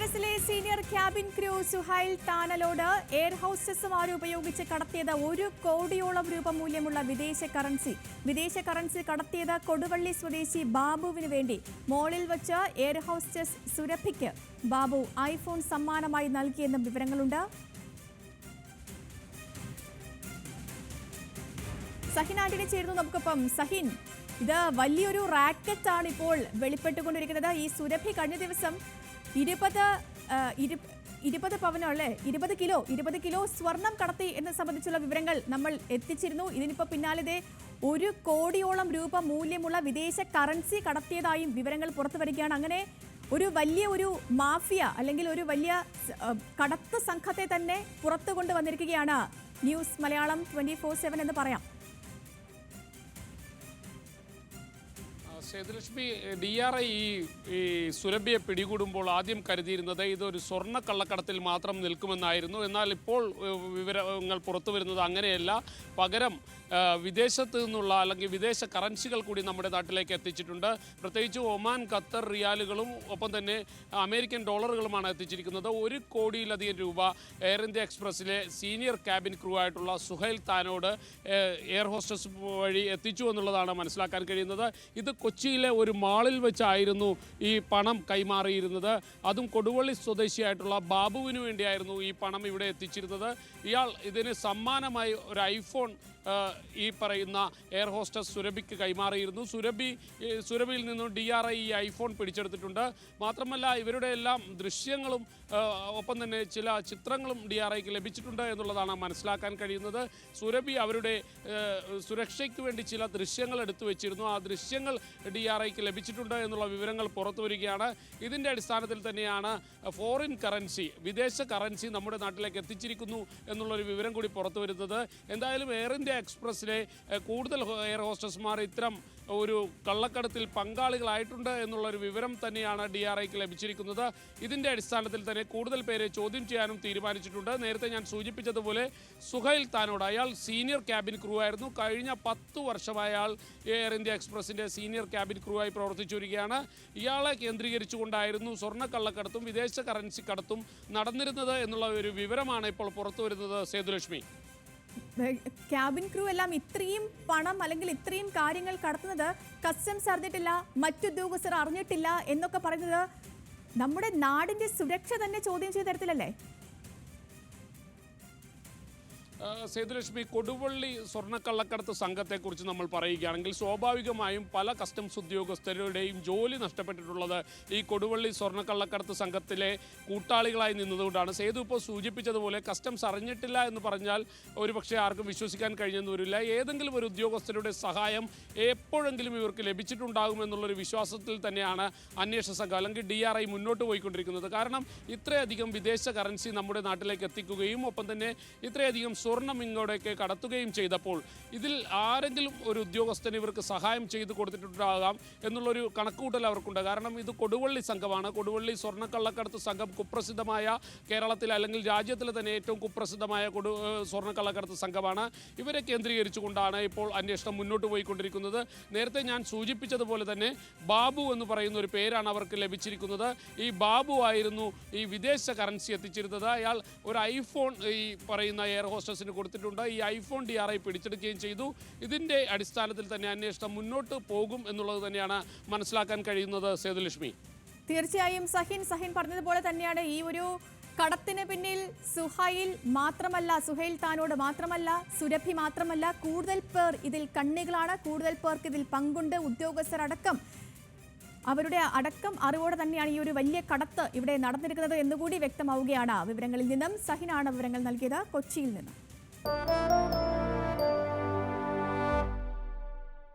എക്സ്പ്രസിലെ senior cabin crew Suhail താനലോട് air ഹോസ്റ്റസുമാർ ഉപയോഗിച്ച് കടത്തിയത് 1 കോടിയോളം രൂപ മൂല്യമുള്ള വിദേശ കറൻസി കടത്തിയത് കൊടുവള്ളി സ്വദേശി ബാബുവിന് വേണ്ടി. മോളിൽ വച്ച് എയർ ഹോസ്റ്റസ് സുരഭിക്ക് ബാബു ഐഫോൺ സമ്മാനമായി നൽകിയെന്നും വിവരങ്ങളുണ്ട്. സഹിൻ ആന്റണി ചേരുന്നു നമുക്കൊപ്പം. സഹിൻ, ഇത് വലിയൊരു റാക്കറ്റ് ആണ് ഇപ്പോൾ വെളിപ്പെട്ടുകൊണ്ടിരിക്കുന്നത്. ഈ സുരഭി കഴിഞ്ഞ ദിവസം 20 പവനല്ലേ 20 കിലോ സ്വർണം കടത്തി എന്നെ സംബന്ധിച്ചുള്ള വിവരങ്ങൾ നമ്മൾ എത്തിച്ചിരുന്നു. ഇതിനിപ്പോ പിന്നാലെ 1 കോടിയോളം രൂപ മൂല്യമുള്ള വിദേശ കറൻസി കടത്തിയതായും വിവരങ്ങൾ പുറത്തു വരികയാണ്. അങ്ങനെ ഒരു വലിയ മാഫിയ അല്ലെങ്കിൽ ഒരു വലിയ കടത്ത് സംഘത്തെ തന്നെ പുറത്തു കൊണ്ടുവന്നിരിക്കുകയാണ് ന്യൂസ് മലയാളം 24/7 എന്ന് പറയാം. സേതുലക്ഷ്മി, DRI ഈ സുരഭിയെ പിടികൂടുമ്പോൾ ആദ്യം കരുതിയിരുന്നത് ഇതൊരു സ്വർണ്ണ കള്ളക്കടത്തിൽ മാത്രം നിൽക്കുമെന്നായിരുന്നു. എന്നാൽ ഇപ്പോൾ വിവരങ്ങൾ പുറത്തു വരുന്നത് അങ്ങനെയല്ല. പകരം വിദേശത്ത് നിന്നുള്ള അല്ലെങ്കിൽ വിദേശ കറൻസികൾ കൂടി നമ്മുടെ നാട്ടിലേക്ക് എത്തിച്ചിട്ടുണ്ട്. പ്രത്യേകിച്ച് ഒമാൻ, ഖത്തർ റിയാലുകളും ഒപ്പം തന്നെ അമേരിക്കൻ ഡോളറുകളുമാണ് എത്തിച്ചിരിക്കുന്നത്. 1 കോടിയിലധികം രൂപ എയർ ഇന്ത്യ എക്സ്പ്രസിലെ സീനിയർ ക്യാബിൻ ക്രൂ ആയിട്ടുള്ള സുഹൈൽ താനോട് എയർ ഹോസ്റ്റസ് വഴി എത്തിച്ചു എന്നുള്ളതാണ് മനസ്സിലാക്കാൻ കഴിയുന്നത്. ഇത് കൊച്ചിയിലെ ഒരു മാളിൽ വെച്ചായിരുന്നു ഈ പണം കൈമാറിയിരുന്നത്. അതും കൊടുവള്ളി സ്വദേശിയായിട്ടുള്ള ബാബുവിന് വേണ്ടിയായിരുന്നു ഈ പണം ഇവിടെ എത്തിച്ചിരുന്നത്. ഇയാൾ ഇതിന് സമ്മാനമായി ഒരു ഐഫോൺ ഈ പറയുന്ന എയർ ഹോസ്റ്റസ് സുരഭിക്ക് കൈമാറിയിരുന്നു. സുരഭിയിൽ നിന്നും DRI ഈ ഐഫോൺ പിടിച്ചെടുത്തിട്ടുണ്ട്. മാത്രമല്ല ഇവരുടെ എല്ലാം ദൃശ്യങ്ങളും ഒപ്പം തന്നെ ചില ചിത്രങ്ങളും DRIക്ക് ലഭിച്ചിട്ടുണ്ട് എന്നുള്ളതാണ് മനസ്സിലാക്കാൻ കഴിയുന്നത്. സുരഭി അവരുടെ സുരക്ഷയ്ക്ക് വേണ്ടി ചില ദൃശ്യങ്ങൾ എടുത്തു വെച്ചിരുന്നു. ആ ദൃശ്യങ്ങൾ DRIക്ക് ലഭിച്ചിട്ടുണ്ട് എന്നുള്ള വിവരങ്ങൾ പുറത്തു വരികയാണ്. ഇതിൻ്റെ അടിസ്ഥാനത്തിൽ തന്നെയാണ് ഫോറിൻ കറൻസി, വിദേശ കറൻസി നമ്മുടെ നാട്ടിലേക്ക് എത്തിച്ചിരിക്കുന്നു എന്നുള്ളൊരു വിവരം കൂടി പുറത്തു വരുന്നത്. എന്തായാലും എയർ ഇന്ത്യ എക്സ്പ്രസിലെ കൂടുതൽ എയർ ഹോസ്റ്റസ്മാർ ഇത്തരം ഒരു കള്ളക്കടത്തിൽ പങ്കാളികളായിട്ടുണ്ട് എന്നുള്ളൊരു വിവരം തന്നെയാണ് DRIക്ക് ലഭിച്ചിരിക്കുന്നത്. ഇതിൻ്റെ അടിസ്ഥാനത്തിൽ തന്നെ കൂടുതൽ പേരെ ചോദ്യം ചെയ്യാനും തീരുമാനിച്ചിട്ടുണ്ട്. നേരത്തെ ഞാൻ സൂചിപ്പിച്ചതുപോലെ സുഹൈൽ താനോട്, അയാൾ സീനിയർ ക്യാബിൻ ക്രൂ ആയിരുന്നു. കഴിഞ്ഞ 10 വർഷമായ ആൾ എയർ ഇന്ത്യ എക്സ്പ്രസിൻ്റെ സീനിയർ ക്യാബിൻ ക്രൂ ആയി പ്രവർത്തിച്ചു വരികയാണ്. ഇയാളെ കേന്ദ്രീകരിച്ചുകൊണ്ടായിരുന്നു സ്വർണ്ണക്കള്ളക്കടത്തും വിദേശ കറൻസി കടത്തും നടന്നിരുന്നത് എന്നുള്ള ഒരു വിവരമാണ് ഇപ്പോൾ പുറത്തു വരുന്നത്. സേതുലക്ഷ്മി, ക്യാബിൻ ക്രൂ എല്ലാം ഇത്രയും പണം അല്ലെങ്കിൽ ഇത്രയും കാര്യങ്ങൾ കടത്തുന്നത് കസ്റ്റംസ് അറിഞ്ഞിട്ടില്ല, മറ്റുദ്യോഗസ്ഥർ അറിഞ്ഞിട്ടില്ല എന്നൊക്കെ പറയുന്നത് നമ്മുടെ നാടിന്റെ സുരക്ഷ തന്നെ ചോദ്യം ചെയ്ത തരത്തിലല്ലേ? സേതുലക്ഷ്മി, കൊടുവള്ളി സ്വർണ്ണക്കള്ളക്കടത്ത് സംഘത്തെക്കുറിച്ച് നമ്മൾ പറയുകയാണെങ്കിൽ സ്വാഭാവികമായും പല കസ്റ്റംസ് ഉദ്യോഗസ്ഥരുടെയും ജോലി നഷ്ടപ്പെട്ടിട്ടുള്ളത് ഈ കൊടുവള്ളി സ്വർണ്ണക്കള്ളക്കടത്ത് സംഘത്തിലെ കൂട്ടാളികളായി നിന്നതുകൊണ്ടാണ്. സേതു ഇപ്പോൾ സൂചിപ്പിച്ചതുപോലെ കസ്റ്റംസ് അറിഞ്ഞിട്ടില്ല എന്ന് പറഞ്ഞാൽ ഒരുപക്ഷെ ആർക്കും വിശ്വസിക്കാൻ കഴിഞ്ഞെന്ന് വരില്ല. ഏതെങ്കിലും ഒരു ഉദ്യോഗസ്ഥരുടെ സഹായം എപ്പോഴെങ്കിലും ഇവർക്ക് ലഭിച്ചിട്ടുണ്ടാകുമെന്നുള്ളൊരു വിശ്വാസത്തിൽ തന്നെയാണ് അന്വേഷണ സംഘം അല്ലെങ്കിൽ DRI മുന്നോട്ട് പോയിക്കൊണ്ടിരിക്കുന്നത്. കാരണം ഇത്രയധികം വിദേശ കറൻസി നമ്മുടെ നാട്ടിലേക്ക് എത്തിക്കുകയും ഒപ്പം തന്നെ ഇത്രയധികം സ്വർണം ഇങ്ങോട്ടേക്ക് കടത്തുകയും ചെയ്തപ്പോൾ ഇതിൽ ആരെങ്കിലും ഒരു ഉദ്യോഗസ്ഥന് ഇവർക്ക് സഹായം ചെയ്തു കൊടുത്തിട്ടുണ്ടാകാം എന്നുള്ളൊരു കണക്കുകൂട്ടൽ അവർക്കുണ്ട്. കാരണം ഇത് കൊടുവള്ളി സംഘമാണ്. കൊടുവള്ളി സ്വർണ്ണക്കള്ളക്കടത്ത് സംഘം കുപ്രസിദ്ധമായ കേരളത്തിൽ അല്ലെങ്കിൽ രാജ്യത്തിലെ തന്നെ ഏറ്റവും കുപ്രസിദ്ധമായ സ്വർണ്ണക്കള്ളക്കടത്ത് സംഘമാണ്. ഇവരെ കേന്ദ്രീകരിച്ചുകൊണ്ടാണ് ഇപ്പോൾ അന്വേഷണം മുന്നോട്ട് പോയിക്കൊണ്ടിരിക്കുന്നത്. നേരത്തെ ഞാൻ സൂചിപ്പിച്ചതുപോലെ തന്നെ ബാബു എന്ന് പറയുന്ന ഒരു പേരാണ് അവർക്ക് ലഭിച്ചിരിക്കുന്നത്. ഈ ബാബു ആയിരുന്നു ഈ വിദേശ കറൻസി എത്തിച്ചിരുന്നത്. അയാൾ ഒരു ഐഫോൺ ഈ പറയുന്ന എയർ ഹോസ്റ്റസിന് കൊടുത്തിട്ടുണ്ട്. ഈ ഐഫോൺ DRI പിടിച്ചെടുക്കുകയും ചെയ്തു. ഇതിൻ്റെ അടിസ്ഥാനത്തിൽ തന്നെ അന്വേഷണം മുന്നോട്ട് പോകും എന്നുള്ളത് തന്നെയാണ് മനസ്സിലാക്കാൻ കഴിയുന്നത്. സേതുലക്ഷ്മി, തീർച്ചയായും സഹിൻ പറഞ്ഞതുപോലെ തന്നെയാണ് ഈ ഒരു കടത്തിന് പിന്നിൽ സുഹൈൽ താനോട് മാത്രമല്ല, സുരഭി മാത്രമല്ല, കൂടുതൽ പേർ ഇതിൽ കണ്ണികളാണ്. കൂടുതൽ പേർക്ക് ഇതിൽ പങ്കുണ്ട്. ഉദ്യോഗസ്ഥരടക്കം അവരുടെ അറിവോടെ തന്നെയാണ് ഈ ഒരു വലിയ കടത്ത് ഇവിടെ നടന്നിരിക്കുന്നത് എന്നുകൂടി വ്യക്തമാവുകയാണ്. വിവരങ്ങളിൽ നിന്നും സഹിനാണ് വിവരങ്ങൾ നൽകിയത് കൊച്ചിയിൽ നിന്ന്.